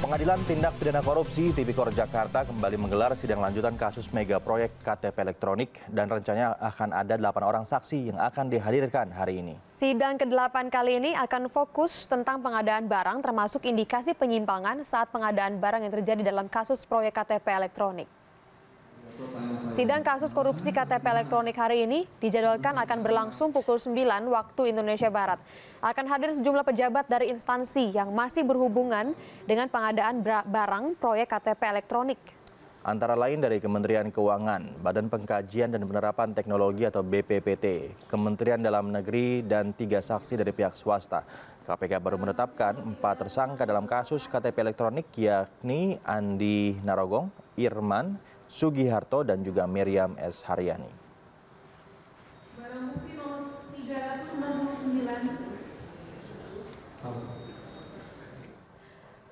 Pengadilan Tindak Pidana Korupsi Tipikor Jakarta kembali menggelar sidang lanjutan kasus mega proyek KTP elektronik dan rencananya akan ada 8 orang saksi yang akan dihadirkan hari ini. Sidang ke-8 kali ini akan fokus tentang pengadaan barang termasuk indikasi penyimpangan saat pengadaan barang yang terjadi dalam kasus proyek KTP elektronik. Sidang kasus korupsi KTP elektronik hari ini dijadwalkan akan berlangsung pukul 9 waktu Indonesia Barat. Akan hadir sejumlah pejabat dari instansi yang masih berhubungan dengan pengadaan barang proyek KTP elektronik. Antara lain dari Kementerian Keuangan, Badan Pengkajian dan Penerapan Teknologi atau BPPT, Kementerian Dalam Negeri, dan 3 saksi dari pihak swasta. KPK baru menetapkan 4 tersangka dalam kasus KTP elektronik yakni Andi Narogong, Irman Sugiharto, dan juga Miriam S. Haryani. Barang bukti nomor 369.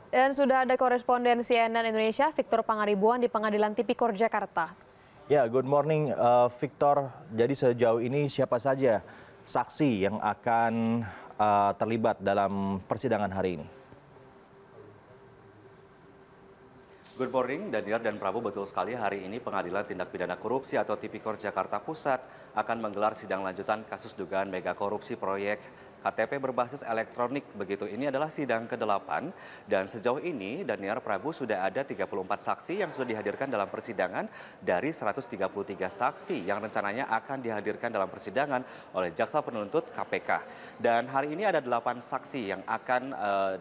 Dan sudah ada koresponden CNN Indonesia, Victor Pangaribuan di Pengadilan Tipikor Jakarta. Ya, good morning Victor. Jadi sejauh ini siapa saja saksi yang akan terlibat dalam persidangan hari ini? Good morning, Daniar dan Prabu, betul sekali hari ini Pengadilan Tindak Pidana Korupsi atau Tipikor Jakarta Pusat akan menggelar sidang lanjutan kasus dugaan mega korupsi proyek KTP berbasis elektronik. Begitu, ini adalah sidang ke-8 dan sejauh ini Daniar, Prabu, sudah ada 34 saksi yang sudah dihadirkan dalam persidangan dari 133 saksi yang rencananya akan dihadirkan dalam persidangan oleh jaksa penuntut KPK. Dan hari ini ada 8 saksi yang akan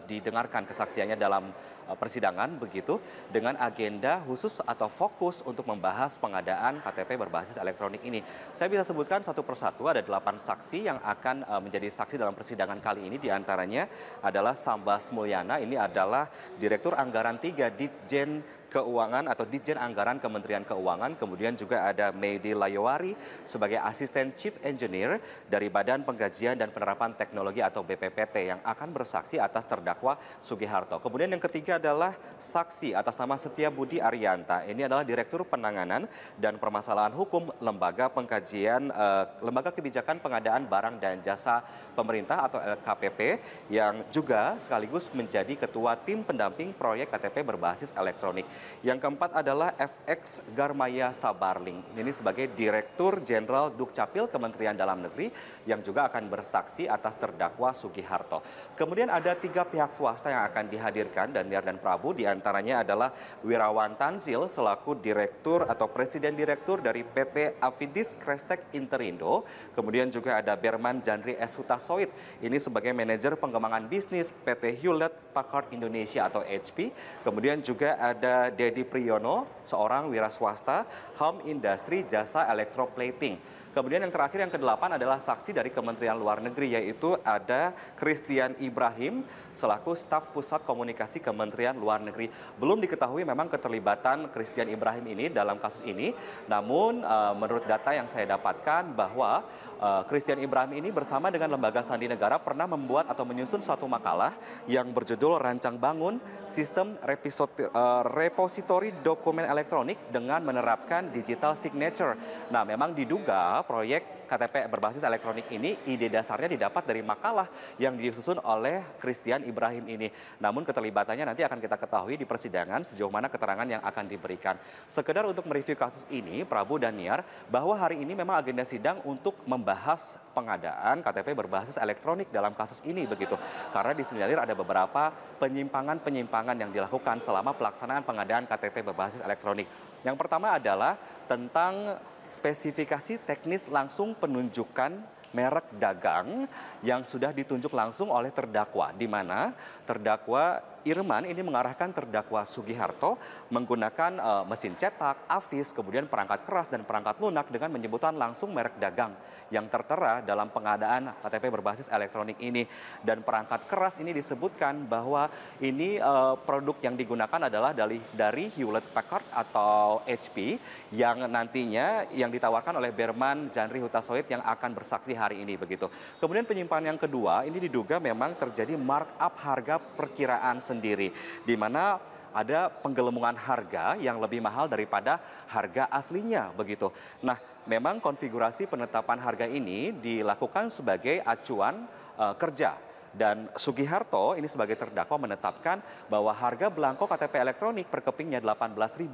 didengarkan kesaksiannya dalam persidangan, begitu, dengan agenda khusus atau fokus untuk membahas pengadaan KTP berbasis elektronik ini. Saya bisa sebutkan satu persatu, ada 8 saksi yang akan menjadi saksi dalam persidangan kali ini. Di antaranya adalah Sambas Mulyana, ini adalah Direktur Anggaran 3 Ditjen Keuangan atau Ditjen Anggaran Kementerian Keuangan. Kemudian juga ada Medi Layowari sebagai Asisten Chief Engineer dari Badan Pengkajian dan Penerapan Teknologi atau BPPT yang akan bersaksi atas terdakwa Sugiharto. Kemudian yang ketiga adalah saksi atas nama Setia Budi Arianta. Ini adalah Direktur Penanganan dan Permasalahan Hukum Lembaga Lembaga Kebijakan Pengadaan Barang dan Jasa Pemerintah atau LKPP yang juga sekaligus menjadi Ketua Tim Pendamping Proyek KTP berbasis elektronik. Yang keempat adalah FX Garmaya Sabarling. Ini sebagai Direktur Jenderal Dukcapil Kementerian Dalam Negeri yang juga akan bersaksi atas terdakwa Sugiharto. Kemudian ada 3 pihak swasta yang akan dihadirkan, Daniar dan Prabu. Di antaranya adalah Wirawan Tanzil selaku Direktur atau Presiden Direktur dari PT Afidis Krestek Interindo. Kemudian juga ada Berman Jandri S. Hutasoit. Ini sebagai Manajer Pengembangan Bisnis PT Hewlett Packard Indonesia atau HP. Kemudian juga ada Dedi Priyono, seorang wira swasta, Home Industry Jasa Elektroplating. Kemudian yang terakhir, yang ke-8 adalah saksi dari Kementerian Luar Negeri, yaitu ada Christian Ibrahim selaku staf Pusat Komunikasi Kementerian Luar Negeri. Belum diketahui memang keterlibatan Christian Ibrahim ini dalam kasus ini, namun menurut data yang saya dapatkan bahwa Christian Ibrahim ini bersama dengan Lembaga Sandi Negara pernah membuat atau menyusun suatu makalah yang berjudul Rancang Bangun Sistem Repositori Dokumen Elektronik dengan menerapkan Digital Signature. Nah, memang diduga proyek KTP berbasis elektronik ini ide dasarnya didapat dari makalah yang disusun oleh Christian Ibrahim ini. Namun keterlibatannya nanti akan kita ketahui di persidangan sejauh mana keterangan yang akan diberikan. Sekedar untuk mereview kasus ini, Prabu dan Niar, bahwa hari ini memang agenda sidang untuk membahas pengadaan KTP berbasis elektronik dalam kasus ini, begitu. Karena disinyalir ada beberapa penyimpangan-penyimpangan yang dilakukan selama pelaksanaan pengadaan KTP berbasis elektronik. Yang pertama adalah tentang spesifikasi teknis langsung penunjukan merek dagang yang sudah ditunjuk langsung oleh terdakwa, di mana terdakwa Irman ini mengarahkan terdakwa Sugiharto menggunakan mesin cetak, afis, kemudian perangkat keras dan perangkat lunak dengan menyebutkan langsung merek dagang yang tertera dalam pengadaan KTP berbasis elektronik ini. Dan perangkat keras ini disebutkan bahwa ini produk yang digunakan adalah dari Hewlett Packard atau HP yang nantinya yang ditawarkan oleh Berman Jandri Hutasoit yang akan bersaksi hari ini, begitu. Kemudian penyimpangan yang kedua ini diduga memang terjadi markup harga perkiraan sendiri, di mana ada penggelembungan harga yang lebih mahal daripada harga aslinya, begitu. Nah, memang konfigurasi penetapan harga ini dilakukan sebagai acuan kerja Dan Sugiharto ini sebagai terdakwa menetapkan bahwa harga belangko KTP elektronik per kepingnya Rp18.000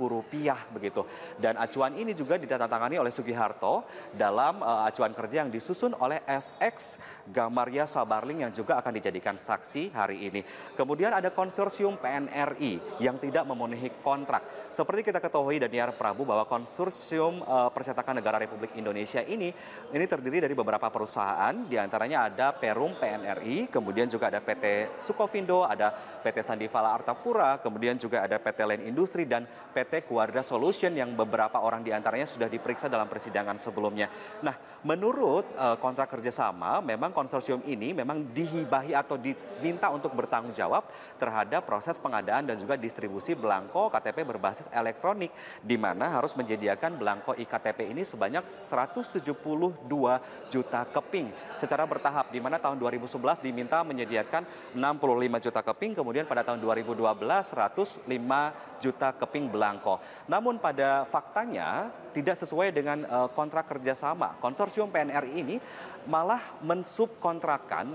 begitu. Dan acuan ini juga ditandatangani oleh Sugiharto dalam acuan kerja yang disusun oleh FX Gamaria Sabarling yang juga akan dijadikan saksi hari ini. Kemudian ada konsorsium PNRI yang tidak memenuhi kontrak. Seperti kita ketahui Daniar Prabu bahwa konsorsium percetakan negara Republik Indonesia ini terdiri dari beberapa perusahaan, diantaranya ada Perum PNRI, kemudian juga ada PT Sukovindo, ada PT Sandivala Artapura, kemudian juga ada PT Len Industri dan PT Kuarda Solution yang beberapa orang diantaranya sudah diperiksa dalam persidangan sebelumnya. Nah, menurut kontrak kerjasama, memang konsorsium ini memang dihibahi atau diminta untuk bertanggung jawab terhadap proses pengadaan dan juga distribusi belangko KTP berbasis elektronik, di mana harus menyediakan belangko iktp ini sebanyak 172 juta keping secara bertahap, di mana tahun 2011 diminta menyediakan 65 juta keping, kemudian pada tahun 2012 105 juta keping belangko. Namun pada faktanya tidak sesuai dengan kontrak kerjasama. Konsorsium PNRI ini malah mensubkontrakkan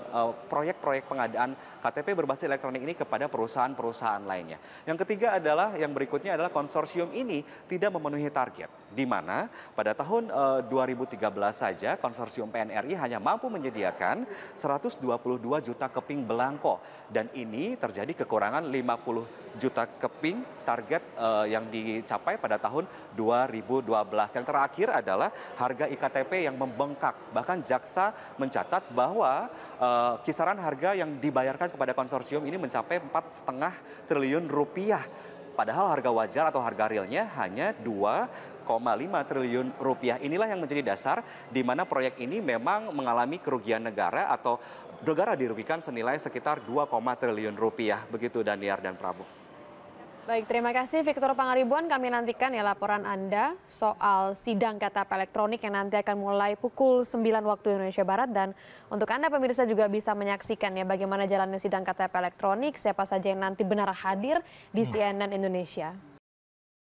proyek-proyek pengadaan KTP berbasis elektronik ini kepada perusahaan-perusahaan lainnya. Yang ketiga adalah, yang berikutnya adalah konsorsium ini tidak memenuhi target, di mana pada tahun 2013 saja konsorsium PNRI hanya mampu menyediakan 122 juta keping belangko. Dan ini terjadi kekurangan 50 juta keping target yang dicapai pada tahun 2012. Yang terakhir adalah harga iktp yang membengkak. Bahkan jaksa mencatat bahwa kisaran harga yang dibayarkan kepada konsorsium ini mencapai 4,5 triliun rupiah. Padahal harga wajar atau harga realnya hanya 2,5 triliun rupiah. Inilah yang menjadi dasar di mana proyek ini memang mengalami kerugian negara atau negara dirugikan senilai sekitar 2, triliun rupiah. Begitu Daniar dan Prabu. Baik, terima kasih Victor Pangaribuan. Kami nantikan ya laporan Anda soal sidang KTP elektronik yang nanti akan mulai pukul 9 waktu Indonesia Barat. Dan untuk Anda pemirsa juga bisa menyaksikan ya bagaimana jalannya sidang KTP elektronik, siapa saja yang nanti benar hadir di CNN Indonesia.